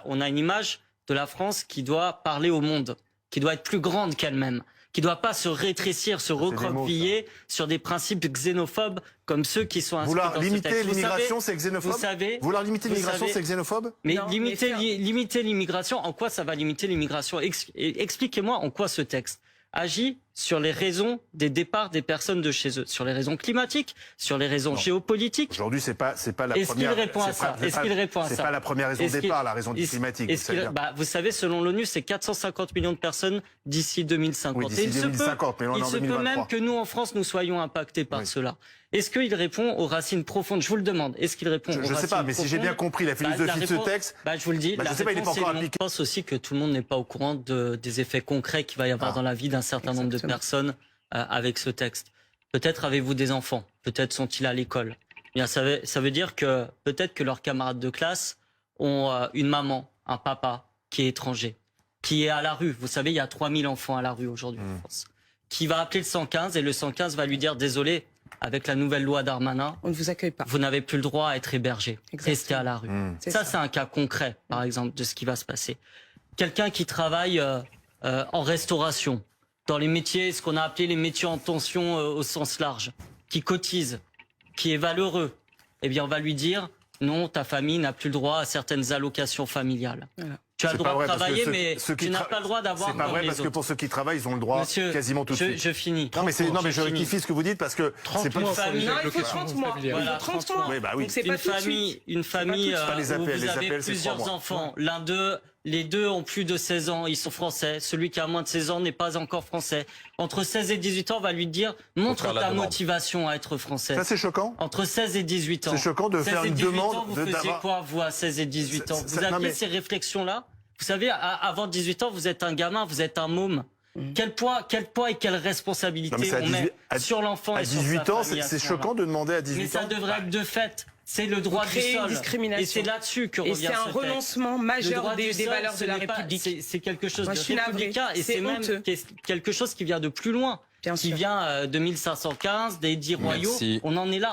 on a une image de la France qui doit parler au monde, qui doit être plus grande qu'elle-même, qui ne doit pas se rétrécir, se recroqueviller sur des principes xénophobes comme ceux qui sont inscrits dans ce texte. Limiter l'immigration, c'est xénophobe. Vouloir limiter l'immigration, c'est xénophobe. Mais limiter l'immigration, en quoi ça va limiter l'immigration? Expliquez-moi en quoi ce texte agit sur les raisons des départs des personnes de chez eux, sur les raisons climatiques, sur les raisons géopolitiques. Aujourd'hui, c'est pas la première. Est-ce qu'il répond à ça? Est-ce qu'il répond à ça? C'est pas la première raison de départ, la raison climatique. Vous savez, selon l'ONU, c'est 450 millions de personnes d'ici 2050. Oui, d'ici 2050, mais il se peut même que nous, en France, nous soyons impactés par cela. Est-ce qu'il répond aux racines profondes? Je vous le demande. Est-ce qu'il répond aux racines profondes? Je ne sais pas, mais si j'ai bien compris la philosophie de ce texte, je vous le dis. Je sais pas, il n'est pas encore appliqué. Je pense aussi que tout le monde n'est pas au courant des effets concrets qu'il va y avoir dans la vie d'un certain nombre de personnes avec ce texte. Peut-être avez-vous des enfants, peut-être sont-ils à l'école. Bien, ça veut dire que peut-être que leurs camarades de classe ont une maman, un papa qui est étranger, qui est à la rue. Vous savez, il y a 3000 enfants à la rue aujourd'hui en France. Qui va appeler le 115 et le 115 va lui dire « Désolé, avec la nouvelle loi Darmanin, on ne vous accueille pas. Vous n'avez plus le droit à être hébergé. Restez à la rue. » Ça, c'est un cas concret, par exemple, de ce qui va se passer. Quelqu'un qui travaille en restauration, dans les métiers, ce qu'on a appelé les métiers en tension au sens large, qui cotise, qui est valeureux, eh bien, on va lui dire « Non, ta famille n'a plus le droit à certaines allocations familiales. Voilà. Tu as le droit de travailler, mais tu n'as pas le droit d'avoir. » C'est pas vrai, parce que pour ceux qui travaillent, ils ont le droit quasiment tout de suite. Je finis. Non, mais je rectifie ce que vous dites, parce que c'est pas... Non, il faut 30 mois. Voilà, 30 mois. Oui, bah oui. Une famille où vous avez plusieurs enfants. Les deux ont plus de 16 ans, ils sont français. Celui qui a moins de 16 ans n'est pas encore français. Entre 16 et 18 ans, on va lui dire « Montre ta motivation à être français ». Ça, c'est choquant. Entre 16 et 18 ans. C'est choquant de faire une demande. Vous faisiez quoi, vous, à 16 et 18 ans? Vous aviez ces réflexions-là? Vous savez, avant 18 ans, vous êtes un gamin, vous êtes un môme. Quel poids et quelle responsabilité on met sur l'enfant et sur sa famille? À 18 ans, c'est choquant de demander à 18 ans. Mais ça devrait être de fait. C'est le droit du sol. Discrimination. Et c'est là-dessus que revient ce texte. Et c'est un renoncement majeur des valeurs de la République. C'est quelque chose de républicain et c'est même quelque chose qui vient de plus loin. Qui vient de 1515, des 10 royaux. On en est là.